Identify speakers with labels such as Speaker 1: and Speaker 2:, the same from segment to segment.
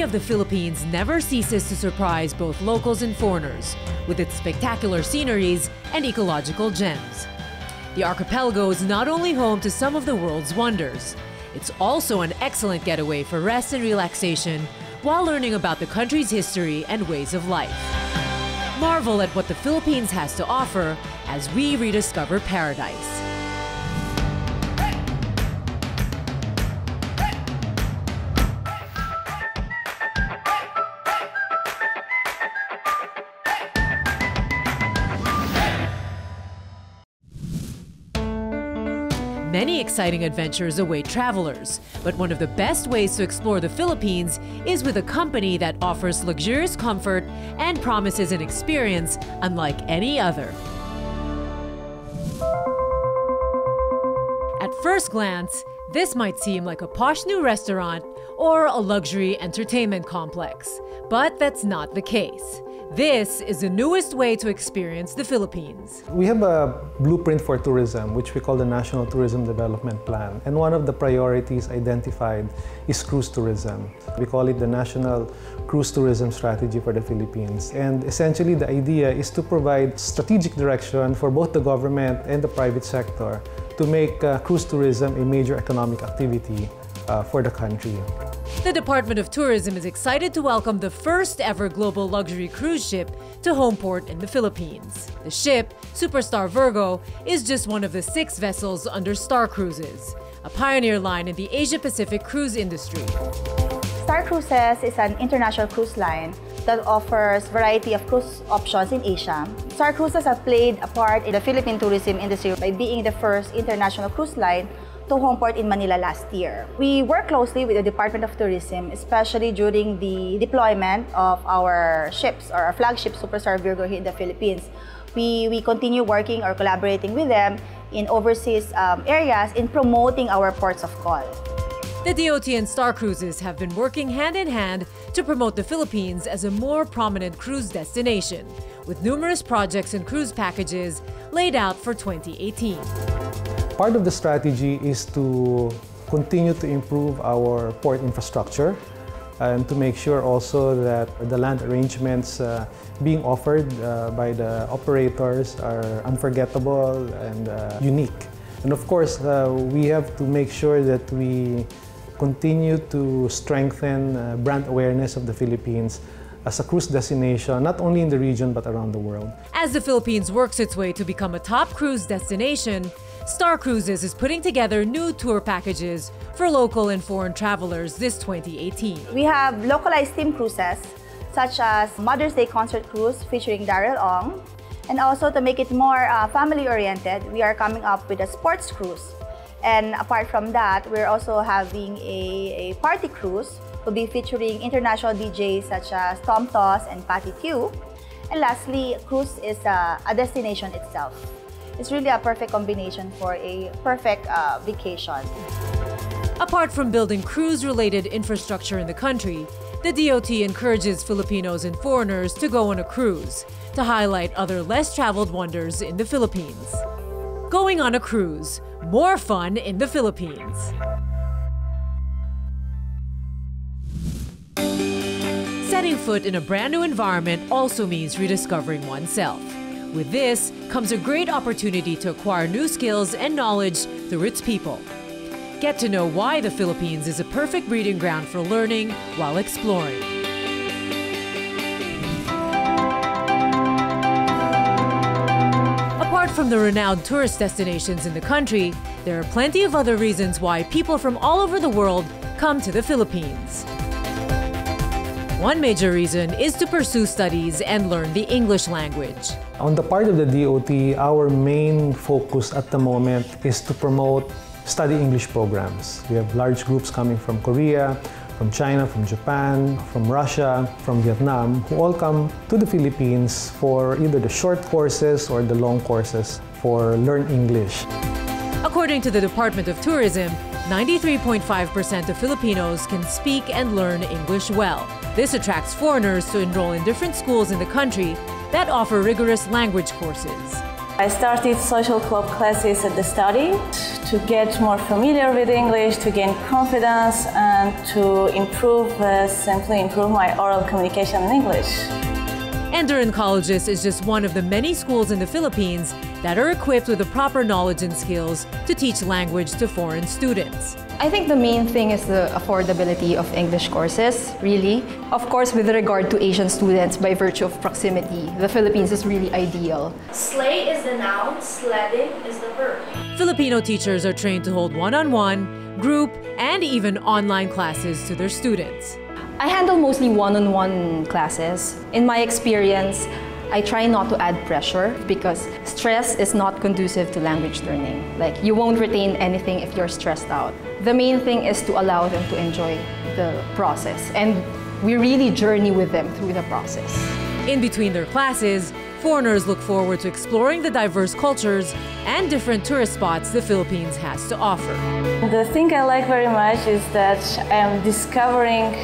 Speaker 1: beauty of the Philippines never ceases to surprise both locals and foreigners with its spectacular sceneries and ecological gems. The archipelago is not only home to some of the world's wonders, it's also an excellent getaway for rest and relaxation while learning about the country's history and ways of life. Marvel at what the Philippines has to offer as we rediscover paradise. Many exciting adventures await travelers, but one of the best ways to explore the Philippines is with a company that offers luxurious comfort and promises an experience unlike any other. At first glance, this might seem like a posh new restaurant or a luxury entertainment complex, but that's not the case. This is the newest way to experience the Philippines.
Speaker 2: We have a blueprint for tourism, which we call the National Tourism Development Plan. And one of the priorities identified is cruise tourism. We call it the National Cruise Tourism Strategy for the Philippines. And essentially, the idea is to provide strategic direction for both the government and the private sector to make cruise tourism a major economic activity for the country.
Speaker 1: The Department of Tourism is excited to welcome the first ever global luxury cruise ship to home port in the Philippines. The ship, Superstar Virgo, is just one of the 6 vessels under Star Cruises, a pioneer line in the Asia-Pacific cruise industry.
Speaker 3: Star Cruises is an international cruise line that offers a variety of cruise options in Asia. Star Cruises have played a part in the Philippine tourism industry by being the first international cruise line to home port in Manila last year. We work closely with the Department of Tourism, especially during the deployment of our ships, or our flagship Superstar Virgo here in the Philippines. We continue working or collaborating with them in overseas areas in promoting our ports of call.
Speaker 1: The DOT and Star Cruises have been working hand in hand to promote the Philippines as a more prominent cruise destination, with numerous projects and cruise packages laid out for 2018.
Speaker 2: Part of the strategy is to continue to improve our port infrastructure and to make sure also that the land arrangements being offered by the operators are unforgettable and unique. And of course, we have to make sure that we continue to strengthen brand awareness of the Philippines as a cruise destination, not only in the region but around the world.
Speaker 1: As the Philippines works its way to become a top cruise destination, Star Cruises is putting together new tour packages for local and foreign travelers this 2018.
Speaker 3: We have localized theme cruises, such as Mother's Day Concert Cruise featuring Daryl Ong. And also to make it more family-oriented, we are coming up with a sports cruise. And apart from that, we're also having a party cruise to be featuring international DJs such as Tom Toss and Patty Tew. And lastly, cruise is a destination itself. It's really a perfect combination for a perfect vacation.
Speaker 1: Apart from building cruise-related infrastructure in the country, the DOT encourages Filipinos and foreigners to go on a cruise to highlight other less-traveled wonders in the Philippines. Going on a cruise, more fun in the Philippines. Setting foot in a brand new environment also means rediscovering oneself. With this comes a great opportunity to acquire new skills and knowledge through its people. Get to know why the Philippines is a perfect breeding ground for learning while exploring. Apart from the renowned tourist destinations in the country, there are plenty of other reasons why people from all over the world come to the Philippines. One major reason is to pursue studies and learn the English language.
Speaker 2: On the part of the DOT, our main focus at the moment is to promote study English programs. We have large groups coming from Korea, from China, from Japan, from Russia, from Vietnam, who all come to the Philippines for either the short courses or the long courses for Learn English.
Speaker 1: According to the Department of Tourism, 93.5% of Filipinos can speak and learn English well. This attracts foreigners to enroll in different schools in the country that offer rigorous language courses.
Speaker 4: I started social club classes at the study to get more familiar with English, to gain confidence, and to simply improve my oral communication in English.
Speaker 1: Enderun Colleges is just one of the many schools in the Philippines that are equipped with the proper knowledge and skills to teach language to foreign students.
Speaker 5: I think the main thing is the affordability of English courses, really. Of course, with regard to Asian students, by virtue of proximity, the Philippines is really ideal.
Speaker 6: Sleigh is the noun, sledding is the verb.
Speaker 1: Filipino teachers are trained to hold one-on-one, group, and even online classes to their students.
Speaker 5: I handle mostly one-on-one classes. In my experience, I try not to add pressure because stress is not conducive to language learning. Like, you won't retain anything if you're stressed out. The main thing is to allow them to enjoy the process, and we really journey with them through the process.
Speaker 1: In between their classes, foreigners look forward to exploring the diverse cultures and different tourist spots the Philippines has to offer.
Speaker 4: The thing I like very much is that I am discovering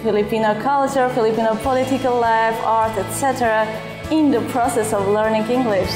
Speaker 4: Filipino culture, Filipino political life, art, etc. in the process of learning English.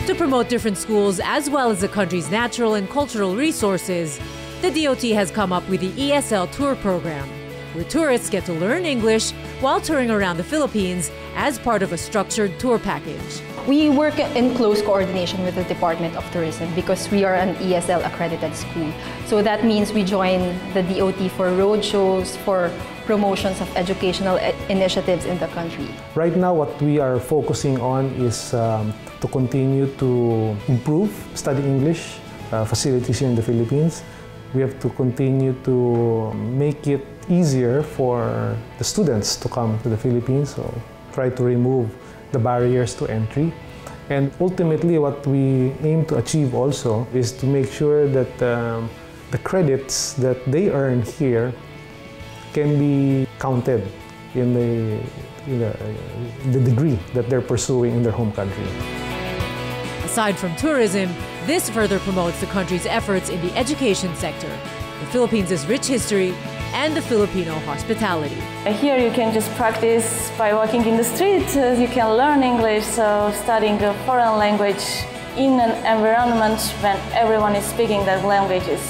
Speaker 1: To promote different schools as well as the country's natural and cultural resources, the DOT has come up with the ESL Tour program, where tourists get to learn English while touring around the Philippines as part of a structured tour package.
Speaker 5: We work in close coordination with the Department of Tourism because we are an ESL accredited school. So that means we join the DOT for road shows, for promotions of educational initiatives in the country.
Speaker 2: Right now, what we are focusing on is to continue to improve study English facilities here in the Philippines. We have to continue to make it easier for the students to come to the Philippines, so try to remove the barriers to entry. And ultimately, what we aim to achieve also is to make sure that the credits that they earn here can be counted in the degree that they're pursuing in their home country.
Speaker 1: Aside from tourism, this further promotes the country's efforts in the education sector, the Philippines' rich history, and the Filipino hospitality.
Speaker 4: Here you can just practice by walking in the street. You can learn English, so studying a foreign language in an environment when everyone is speaking that language is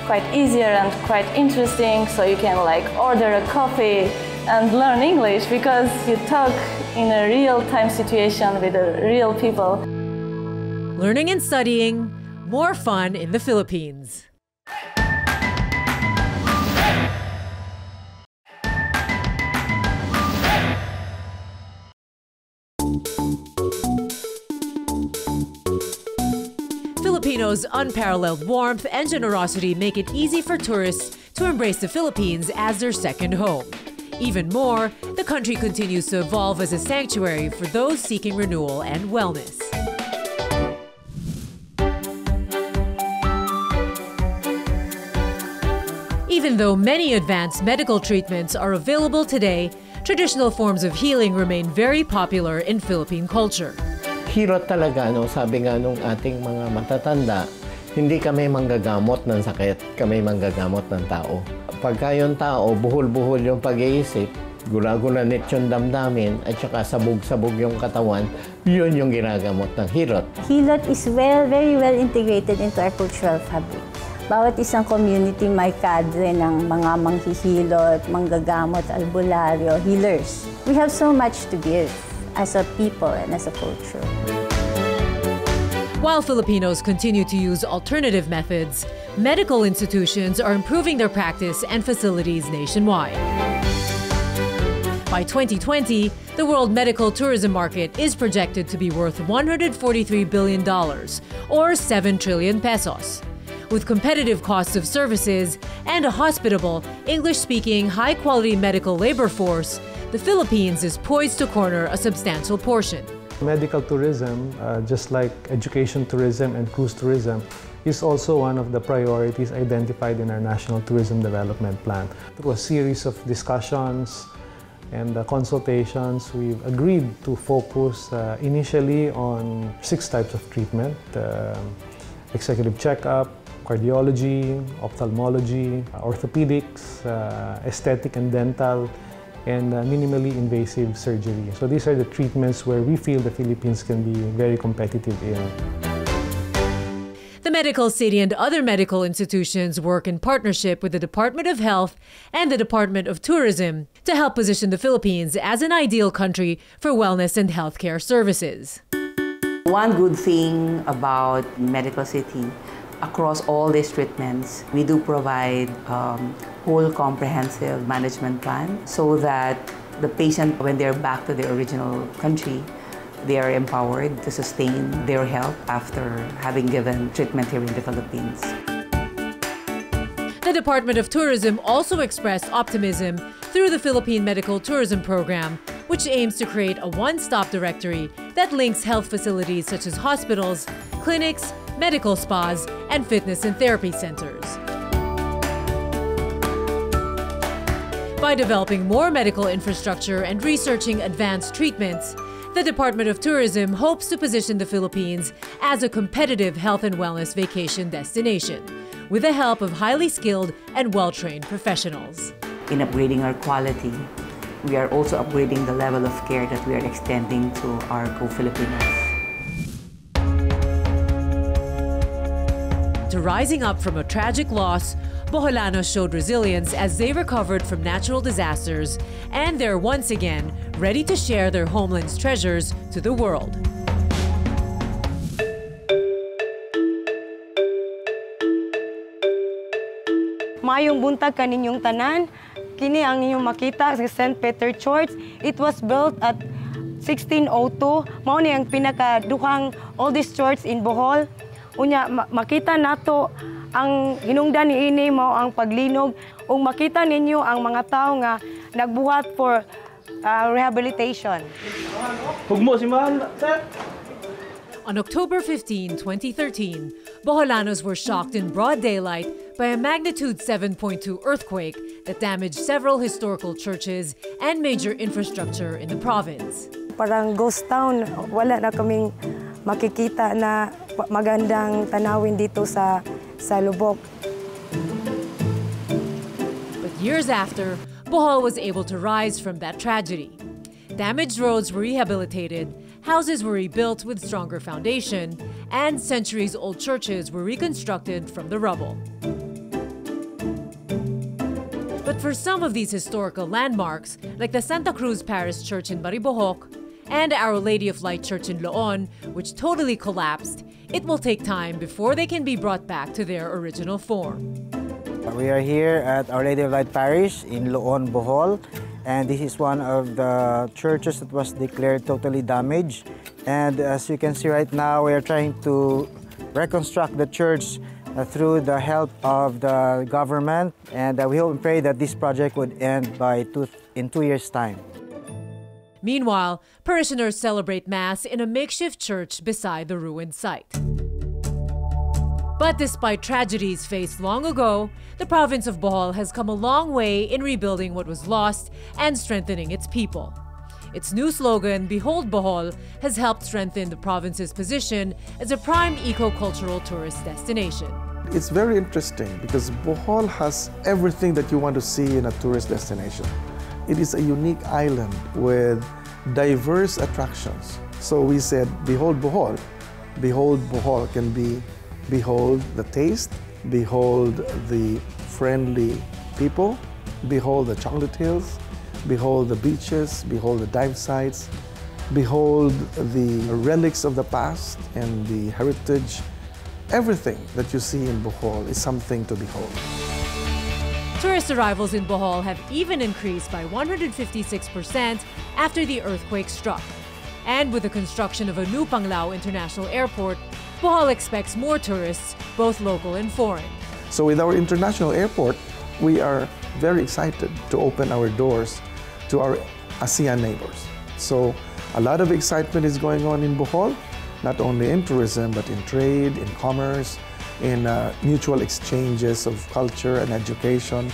Speaker 4: quite easier and quite interesting. So you can order a coffee and learn English because you talk in a real-time situation with real people.
Speaker 1: Learning and studying, more fun in the Philippines. Filipinos' unparalleled warmth and generosity make it easy for tourists to embrace the Philippines as their second home. Even more, the country continues to evolve as a sanctuary for those seeking renewal and wellness. Even though many advanced medical treatments are available today, traditional forms of healing remain very popular in Philippine culture.
Speaker 7: Hirot talaga, no? Sabi nga nung ating mga matatanda, hindi kami manggagamot ng sakit, kami manggagamot ng tao. Pagka yung tao, buhol-buhol yung pag-iisip, gula-gulanit yung damdamin, at saka sabog-sabog yung katawan, yun yung ginagamot ng hirot.
Speaker 8: Hilot is very well integrated into our cultural fabric. Bawat isang community may kadre ng mga manghihilot, manggagamot, albularyo, healers. We have so much to give as a people and as a culture.
Speaker 1: While Filipinos continue to use alternative methods, medical institutions are improving their practice and facilities nationwide. By 2020, the world medical tourism market is projected to be worth $143 billion, or 7 trillion pesos. With competitive costs of services and a hospitable, English-speaking, high-quality medical labor force, the Philippines is poised to corner a substantial portion.
Speaker 2: Medical tourism, just like education tourism and cruise tourism, is also one of the priorities identified in our National Tourism Development Plan. Through a series of discussions and consultations, we've agreed to focus initially on 6 types of treatment: executive checkup, cardiology, ophthalmology, orthopedics, aesthetic and dental, and minimally invasive surgery. So these are the treatments where we feel the Philippines can be very competitive in.
Speaker 1: The medical city and other medical institutions work in partnership with the Department of Health and the Department of Tourism to help position the Philippines as an ideal country for wellness and healthcare services.
Speaker 9: One good thing about Medical City, across all these treatments, we do provide whole comprehensive management plan so that the patient, when they're back to their original country, they are empowered to sustain their health after having given treatment here in the Philippines.
Speaker 1: The Department of Tourism also expressed optimism through the Philippine Medical Tourism Program, which aims to create a one-stop directory that links health facilities such as hospitals, clinics, medical spas, and fitness and therapy centers. By developing more medical infrastructure and researching advanced treatments, the Department of Tourism hopes to position the Philippines as a competitive health and wellness vacation destination, with the help of highly skilled and well-trained professionals.
Speaker 9: In upgrading our quality, we are also upgrading the level of care that we are extending to our co-Filipinos.
Speaker 1: To rising up from a tragic loss, Boholanos showed resilience as they recovered from natural disasters, and they're once again ready to share their homeland's treasures to the world.
Speaker 10: Mayong buntag kaninyong tanan, kini ang inyong makita sa St. Peter Church. It was built at 1602. Mao ni ang pinakaduhang oldest church in Bohol. Unya makita nato ang hinungdan niini mao ang paglinog ug makita ninyo ang mga tawo nga nagbuhat for rehabilitation.
Speaker 11: Hugmo si man, sir.
Speaker 1: On October 15, 2013, Boholanos were shocked in broad daylight by a magnitude 7.2 earthquake that damaged several historical churches and major infrastructure in the province.
Speaker 10: Parang ghost town, wala na kaming makikita na magandang tanawin dito sa lubok.
Speaker 1: But years after, Bohol was able to rise from that tragedy. Damaged roads were rehabilitated, houses were rebuilt with stronger foundation, and centuries-old churches were reconstructed from the rubble. But for some of these historical landmarks, like the Santa Cruz Parish Church in Maribojoc and Our Lady of Light Church in Loon, which totally collapsed, it will take time before they can be brought back to their original form.
Speaker 12: We are here at Our Lady of Light Parish in Loon, Bohol, and this is one of the churches that was declared totally damaged. And as you can see right now, we are trying to reconstruct the church through the help of the government, and we hope and pray that this project would end in 2 years' time.
Speaker 1: Meanwhile, parishioners celebrate Mass in a makeshift church beside the ruined site. But despite tragedies faced long ago, the province of Bohol has come a long way in rebuilding what was lost and strengthening its people. Its new slogan, Behold Bohol, has helped strengthen the province's position as a prime eco-cultural tourist destination.
Speaker 13: It's very interesting because Bohol has everything that you want to see in a tourist destination. It is a unique island with diverse attractions. So we said, Behold Bohol. Behold Bohol can be behold the taste, behold the friendly people, behold the chocolate hills, behold the beaches, behold the dive sites, behold the relics of the past and the heritage. Everything that you see in Bohol is something to behold.
Speaker 1: Tourist arrivals in Bohol have even increased by 156% after the earthquake struck. And with the construction of a new Panglao International Airport, Bohol expects more tourists, both local and foreign.
Speaker 13: So with our international airport, we are very excited to open our doors to our ASEAN neighbors. So a lot of excitement is going on in Bohol, not only in tourism, but in trade, in commerce, in mutual exchanges of culture and education.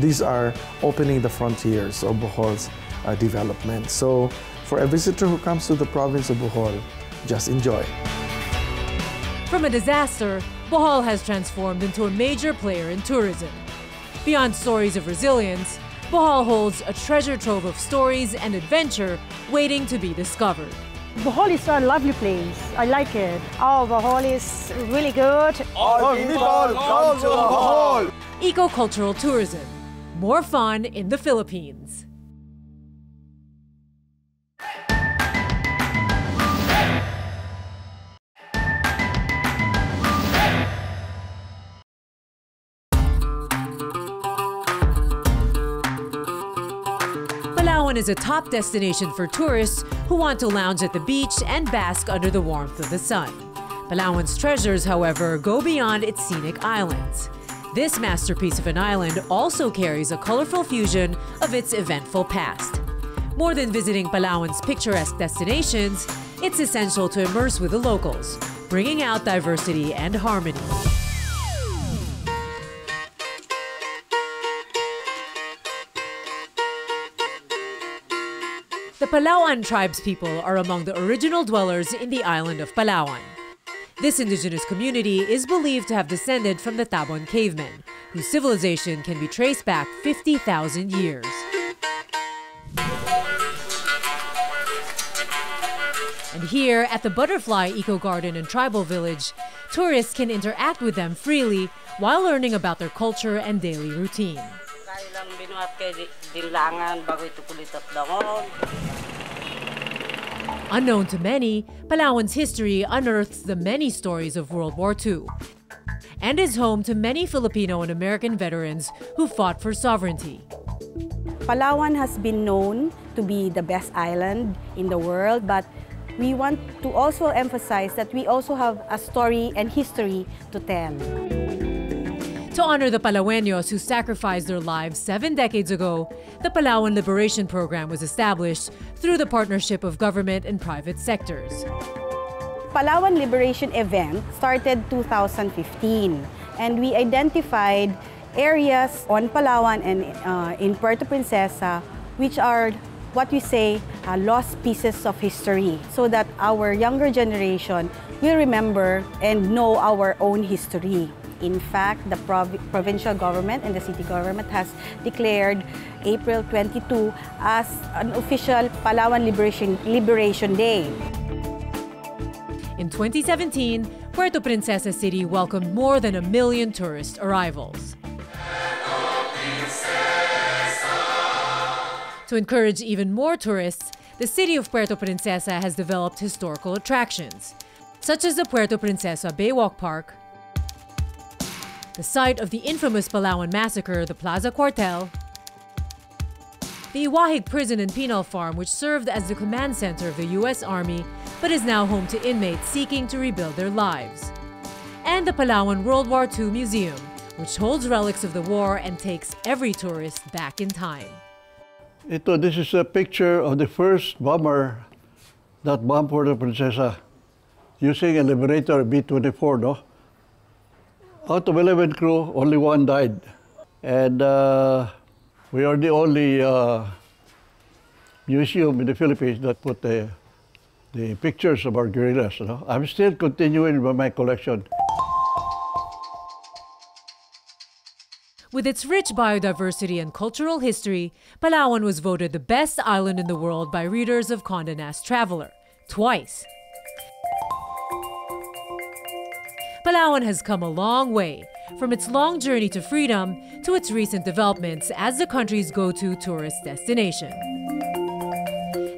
Speaker 13: These are opening the frontiers of Bohol's development. So for a visitor who comes to the province of Bohol, just enjoy.
Speaker 1: From a disaster, Bohol has transformed into a major player in tourism. Beyond stories of resilience, Bohol holds a treasure trove of stories and adventure waiting to be discovered.
Speaker 10: Bohol is a lovely place. I like it. Oh, Bohol is really good.
Speaker 14: All people come to Bohol.
Speaker 1: Eco-cultural tourism. More fun in the Philippines. Palawan is a top destination for tourists who want to lounge at the beach and bask under the warmth of the sun. Palawan's treasures, however, go beyond its scenic islands. This masterpiece of an island also carries a colorful fusion of its eventful past. More than visiting Palawan's picturesque destinations, it's essential to immerse with the locals, bringing out diversity and harmony. The Palauan tribespeople are among the original dwellers in the island of Palawan. This indigenous community is believed to have descended from the Tabon cavemen, whose civilization can be traced back 50,000 years. And here, at the Butterfly Eco Garden and Tribal Village, tourists can interact with them freely while learning about their culture and daily routine. Unknown to many, Palawan's history unearths the many stories of World War II and is home to many Filipino and American veterans who fought for sovereignty.
Speaker 10: Palawan has been known to be the best island in the world, but we want to also emphasize that we also have a story and history to tell.
Speaker 1: To honor the Palaweños who sacrificed their lives 7 decades ago, the Palawan Liberation Program was established through the partnership of government and private sectors.
Speaker 10: Palawan Liberation event started 2015, and we identified areas on Palawan and in Puerto Princesa which are what we say lost pieces of history, so that our younger generation will remember and know our own history. In fact, the provincial government and the city government has declared April 22 as an official Palawan Liberation Day.
Speaker 1: In 2017, Puerto Princesa City welcomed more than 1 million tourist arrivals. To encourage even more tourists, the city of Puerto Princesa has developed historical attractions, such as the Puerto Princesa Baywalk Park, the site of the infamous Palawan massacre, the Plaza Cuartel, the Iwahig Prison and Penal Farm, which served as the command center of the U.S. Army but is now home to inmates seeking to rebuild their lives, and the Palawan World War II Museum, which holds relics of the war and takes every tourist back in time.
Speaker 15: This is a picture of the first bomber that bombed Puerto Princesa using a Liberator B-24, no? Out of 11 crew, only 1 died. And we are the only museum in the Philippines that put the pictures of our guerrillas. You know? I'm still continuing with my collection.
Speaker 1: With its rich biodiversity and cultural history, Palawan was voted the best island in the world by readers of Condé Nast Traveler, twice. Palawan has come a long way, from its long journey to freedom to its recent developments as the country's go-to tourist destination.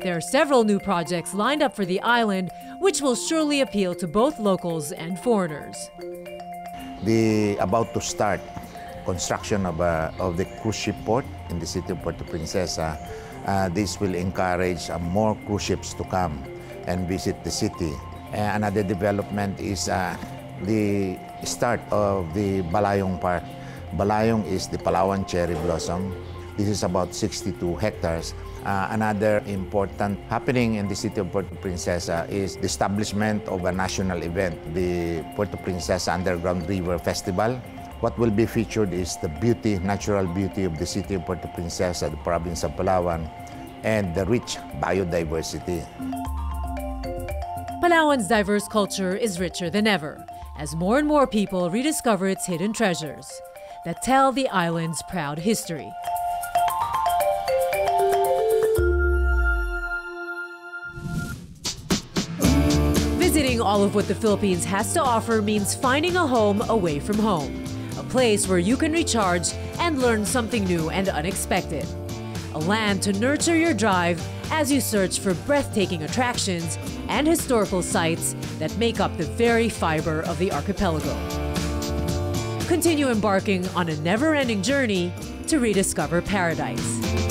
Speaker 1: There are several new projects lined up for the island, which will surely appeal to both locals and foreigners.
Speaker 16: The about to start construction of the cruise ship port in the city of Puerto Princesa, this will encourage more cruise ships to come and visit the city. Another development is the start of the Balayong Park. Balayong is the Palawan cherry blossom. This is about 62 hectares. Another important happening in the city of Puerto Princesa is the establishment of a national event, the Puerto Princesa Underground River Festival. What will be featured is the beauty, natural beauty of the city of Puerto Princesa, the province of Palawan, and the rich biodiversity.
Speaker 1: Palawan's diverse culture is richer than ever, as more and more people rediscover its hidden treasures that tell the island's proud history. Seeing all of what the Philippines has to offer means finding a home away from home, a place where you can recharge and learn something new and unexpected. A land to nurture your drive as you search for breathtaking attractions and historical sites that make up the very fiber of the archipelago. Continue embarking on a never-ending journey to rediscover paradise.